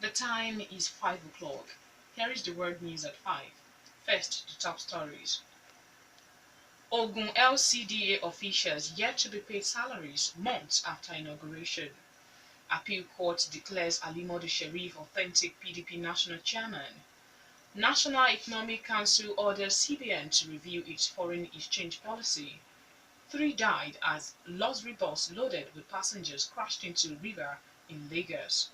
The time is 5 o'clock. Here is the world news at 5. First, the top stories. Ogun LCDA officials yet to be paid salaries months after inauguration. Appeal Court declares Alimodu Sharif authentic PDP national chairman. National Economic Council orders CBN to review its foreign exchange policy. Three died as luxury bus loaded with passengers crashed into river in Lagos.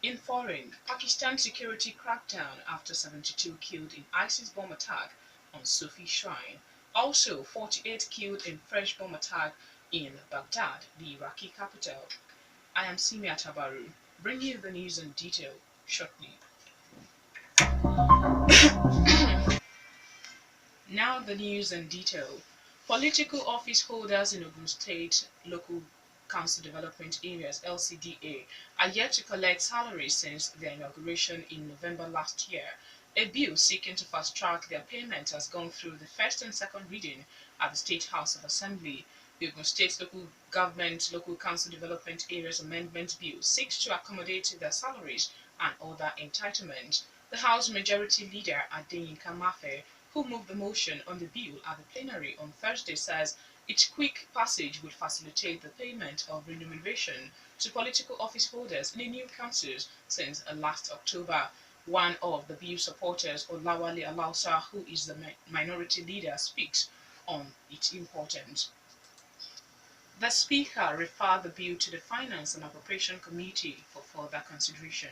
In foreign, Pakistan security crackdown after 72 killed in ISIS bomb attack on Sufi shrine. Also, 48 killed in fresh bomb attack in Baghdad, the Iraqi capital. I am Simiat Abaru, bringing you the news in detail shortly. Now the news in detail. Political office holders in Ogun State Local Council Development Areas (LCDA) are yet to collect salaries since their inauguration in November last year. A bill seeking to fast-track their payment has gone through the first and second reading at the State House of Assembly. The Ogun State Local Government Local Council Development Areas Amendment Bill seeks to accommodate their salaries and other entitlements. The House Majority Leader Adeyinka Mafe, who moved the motion on the bill at the plenary on Thursday, says its quick passage would facilitate the payment of remuneration to political office holders in the new councils since last October. One of the bill supporters, Olawale Alausa, who is the minority leader, speaks on its importance. The Speaker referred the bill to the Finance and Appropriation Committee for further consideration.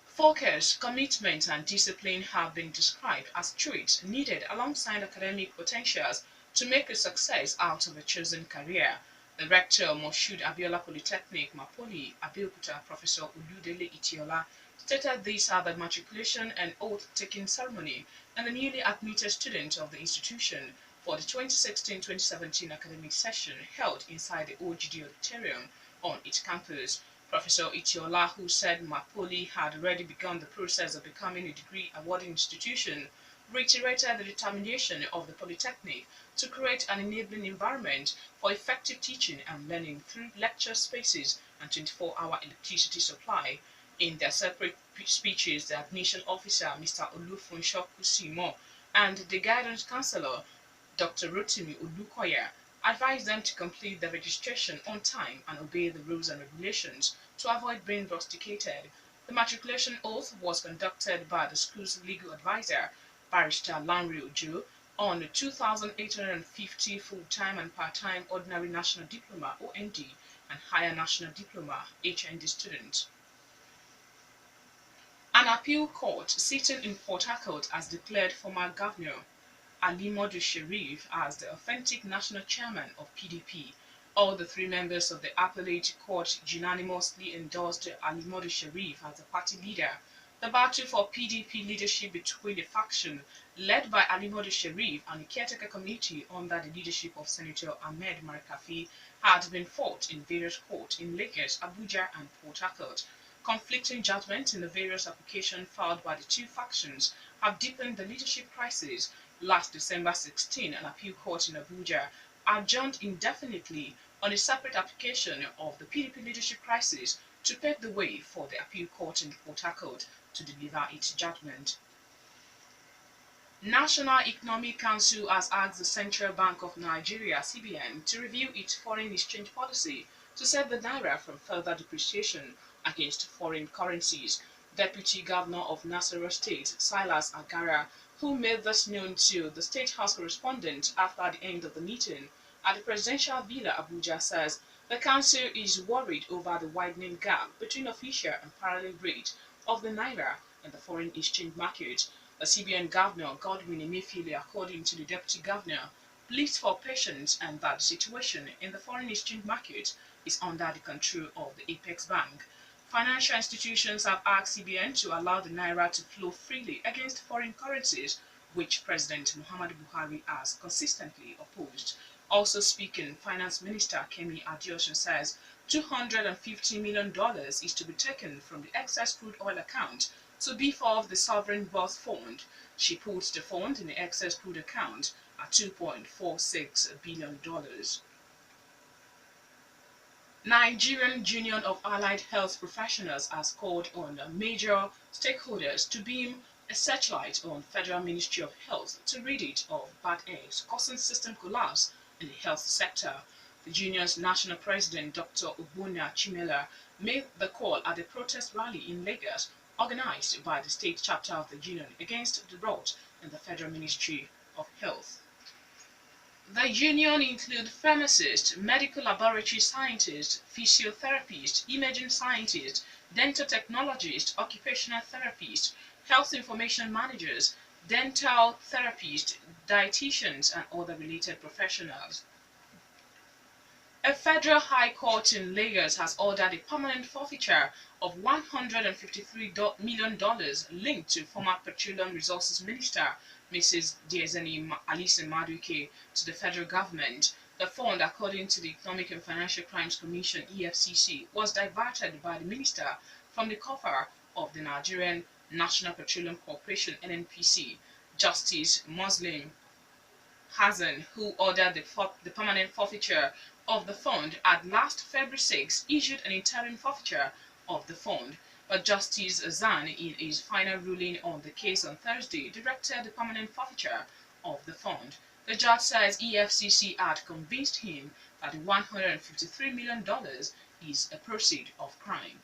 Focus, commitment, and discipline have been described as traits needed alongside academic potentials to make a success out of a chosen career. The rector of Moshood Abiola Polytechnic, Mapoli, Abeokuta, Professor Oludele Itiola, stated this at the matriculation and oath-taking ceremony and the newly admitted students of the institution for the 2016-2017 academic session held inside the OGD auditorium on its campus. Professor Itiola, who said Mapoli had already begun the process of becoming a degree awarding institution, reiterated the determination of the Polytechnic to create an enabling environment for effective teaching and learning through lecture spaces and 24-hour electricity supply. In their separate speeches, the admission officer, Mr. Olufunsho Kusimo, and the guidance counselor, Dr. Rotimi Olukoya, advised them to complete the registration on time and obey the rules and regulations to avoid being rusticated. The matriculation oath was conducted by the school's legal advisor, Barrister Lanre Ojo, on 2,850 full-time and part-time ordinary national diploma (OND) and higher national diploma (HND) students. An appeal court sitting in Port Harcourt has declared former Governor Alimodu Sharif as the authentic national chairman of PDP. All the three members of the appellate court unanimously endorsed Alimodu Sharif as the party leader. The battle for PDP leadership between the faction led by Alimodu Sharif and the caretaker committee under the leadership of Senator Ahmed Markafi had been fought in various courts in Lagos, Abuja, and Port Harcourt. Conflicting judgments in the various applications filed by the two factions have deepened the leadership crisis. Last December 16, an appeal court in Abuja adjourned indefinitely on a separate application of the PDP leadership crisis to pave the way for the appeal court in Port Harcourt to deliver its judgment. National Economic Council has asked the Central Bank of Nigeria (CBN) to review its foreign exchange policy to save the naira from further depreciation against foreign currencies. Deputy Governor of Nasarawa State, Silas Agara, who made this known to the State House correspondent after the end of the meeting at the Presidential Villa Abuja, says the Council is worried over the widening gap between official and parallel rate of the naira and the foreign exchange market. The CBN Governor, Godwin Emefiele, according to the Deputy Governor, pleads for patience and that the situation in the foreign exchange market is under the control of the Apex Bank. Financial institutions have asked CBN to allow the naira to flow freely against foreign currencies, which President Muhammadu Buhari has consistently opposed. Also speaking, Finance Minister Kemi Adeosun says $250 million is to be taken from the excess crude oil account to beef up the sovereign wealth fund. She puts the fund in the excess crude account at $2.46 billion. Nigerian Union of Allied Health Professionals has called on major stakeholders to beam a searchlight on Federal Ministry of Health to rid it of bad eggs causing system collapse in the health sector. The union's national president, Dr. Ogbonna Chimela, made the call at a protest rally in Lagos organized by the state chapter of the union against the rot in the Federal Ministry of Health. The union includes pharmacists, medical laboratory scientists, physiotherapists, imaging scientists, dental technologists, occupational therapists, health information managers, dental therapists, dietitians, and other related professionals. A federal high court in Lagos has ordered a permanent forfeiture of $153 million linked to former Petroleum Resources Minister Mrs. Diezani Alice Maduike to the federal government. The fund, according to the Economic and Financial Crimes Commission (EFCC), was diverted by the minister from the coffer of the Nigerian National Petroleum Corporation (NNPC). Justice Muslim Hassan, who ordered the permanent forfeiture of the fund, at last February 6 issued an interim forfeiture of the fund. But Justice Zan, in his final ruling on the case on Thursday, directed the permanent forfeiture of the fund. The judge says EFCC had convinced him that $153 million is a proceed of crime.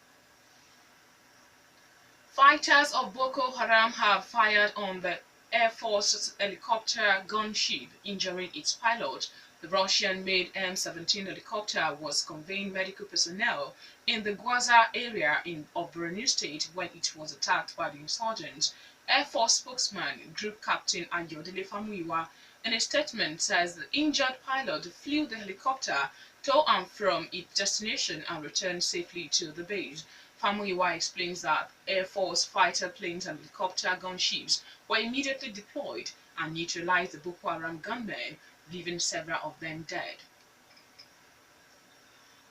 Fighters of Boko Haram have fired on the Air Force's helicopter gunship, injuring its pilot. The Russian-made M-17 helicopter was conveying medical personnel in the Gwaza area of Borno State when it was attacked by the insurgents. Air Force spokesman, Group Captain Ayodele Famuyiwa, in a statement says the injured pilot flew the helicopter to and from its destination and returned safely to the base. Famuyiwa explains that Air Force fighter planes and helicopter gunships were immediately deployed and neutralized the Boko Haram gunmen, leaving several of them dead.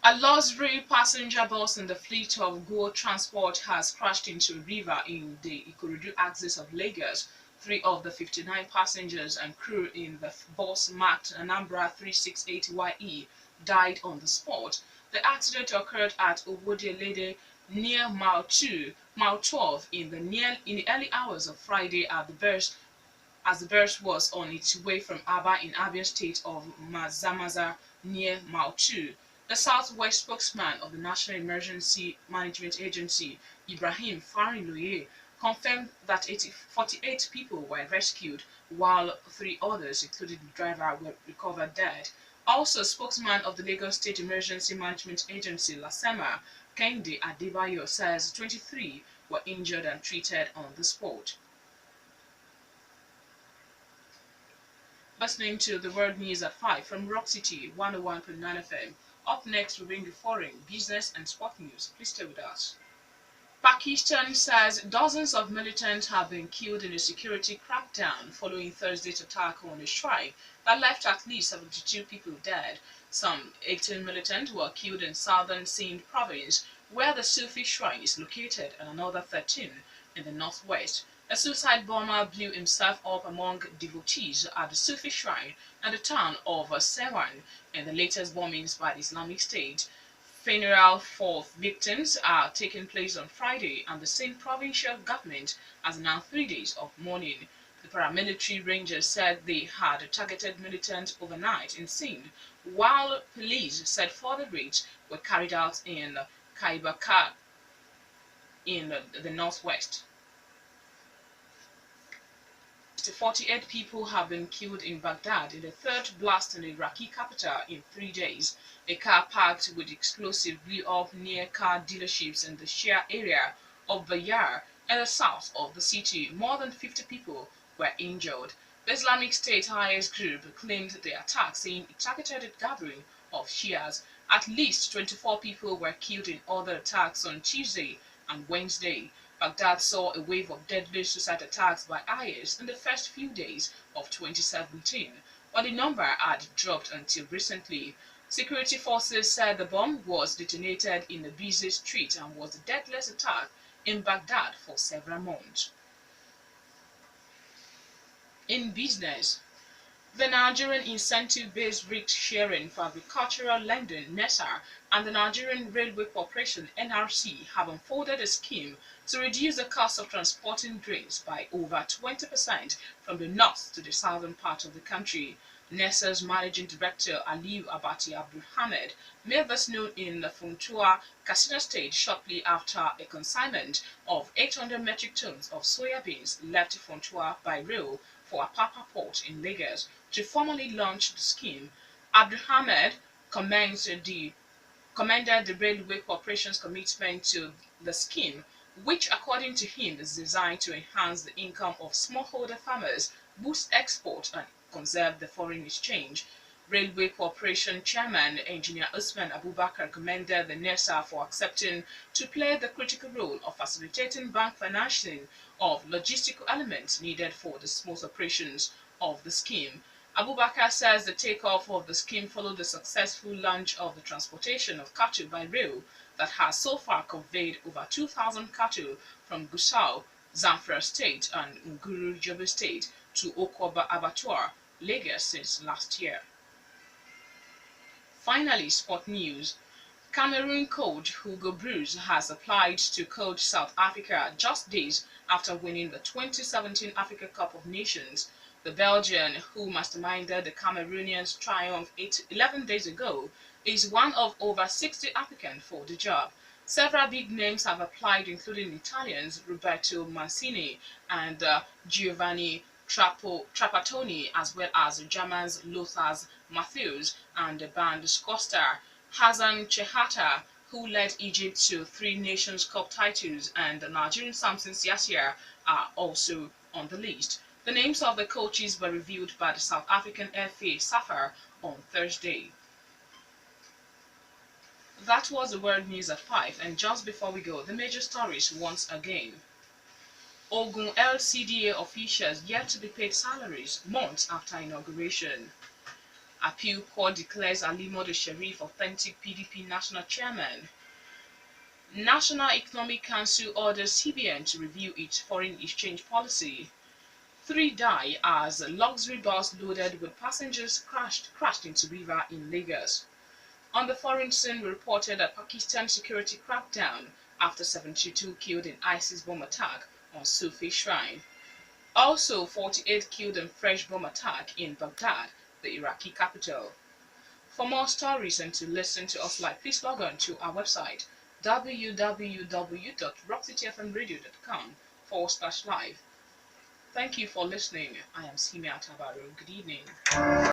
A luxury passenger bus in the fleet of Go Transport has crashed into a river in the Ikorodu axis of Lagos. 3 of the 59 passengers and crew in the bus marked Anambra 368YE died on the spot. The accident occurred at Owode near mile 12 in the early hours of Friday as the bus was on its way from Aba in Abia State of Mazamaza near mile 2. The Southwest spokesman of the National Emergency Management Agency, Ibrahim Fariloye, confirmed that 48 people were rescued, while 3 others, including the driver, were recovered dead. Also, spokesman of the Lagos State Emergency Management Agency, LASEMA, Kehinde Adebayo, says 23 were injured and treated on the spot. Listening to the world news at 5 from Rock City 101.9 FM. Up next, we bring you foreign, business, and sport news. Please stay with us. Pakistan says dozens of militants have been killed in a security crackdown following Thursday's attack on a shrine that left at least 72 people dead. Some 18 militants were killed in southern Sindh province, where the Sufi shrine is located, and another 13 in the northwest. A suicide bomber blew himself up among devotees at the Sufi shrine at the town of Sewan in the latest bombings by the Islamic State. Funeral for victims are taking place on Friday, and the same provincial government has announced 3 days of mourning. The paramilitary rangers said they had targeted militants overnight in Sindh, while police said further raids were carried out in Khyber in the northwest. 48 people have been killed in Baghdad in the third blast in the Iraqi capital in 3 days. A car packed with explosives blew up near car dealerships in the Shia area of Bayar in the south of the city. More than 50 people were injured. The Islamic State IS group claimed the attack, saying it targeted a gathering of Shias. At least 24 people were killed in other attacks on Tuesday and Wednesday. Baghdad saw a wave of deadly suicide attacks by IS in the first few days of 2017, but the number had dropped until recently. Security forces said the bomb was detonated in a busy street and was the deadliest attack in Baghdad for several months. In business, The Nigerian Incentive-Based Risk Sharing for Agricultural Lending (NESA) and the Nigerian Railway Corporation (NRC) have unfolded a scheme to reduce the cost of transporting grains by over 20% from the north to the southern part of the country. NESA's Managing Director Aliyu Abati Abdulhamed made this known in Funtua, Katsina State shortly after a consignment of 800 metric tons of soya beans left Funtua by rail for Apapa Port in Lagos to formally launch the scheme. Abdulhamed commended the Railway Corporation's commitment to the scheme, which, according to him, is designed to enhance the income of smallholder farmers, boost export, and conserve the foreign exchange. Railway Corporation Chairman Engineer Usman Abubakar commended the NESA for accepting to play the critical role of facilitating bank financing of logistical elements needed for the smooth operations of the scheme. Abubakar says the takeoff of the scheme followed the successful launch of the transportation of cattle by rail that has so far conveyed over 2,000 cattle from Gusau, Zamfara State and Nguru, Yobe State to Okoba Abattoir, Lagos since last year. Finally, sport news. Cameroon coach Hugo Broos has applied to coach South Africa just days after winning the 2017 Africa Cup of Nations. The Belgian, who masterminded the Cameroonians' triumph 11 days ago, is one of over 60 applicants for the job. Several big names have applied, including Italians Roberto Mancini and Giovanni Trapattoni, as well as Germans Lothar Matthäus and the band Costa. Hassan Chehata, who led Egypt to 3 Nations Cup titles, and the Nigerian Samson Siasia are also on the list. The names of the coaches were revealed by the South African FA SAFA on Thursday. That was the world news at 5, and just before we go, the major stories once again. Ogun LCDA officials yet to be paid salaries months after inauguration. Appeal Court declares Ali Modu Sharif authentic PDP national chairman. National Economic Council orders CBN to review its foreign exchange policy. 3 die as luxury bus loaded with passengers crashed into river in Lagos. On the foreign scene, we reported that Pakistan security crackdown after 72 killed in ISIS bomb attack on Sufi shrine. Also, 48 killed in fresh bomb attack in Baghdad, the Iraqi capital. For more stories and to listen to us live, please log on to our website www.rockcityfmradio.com/live. Thank you for listening. I am Simiat Abaru. Good evening.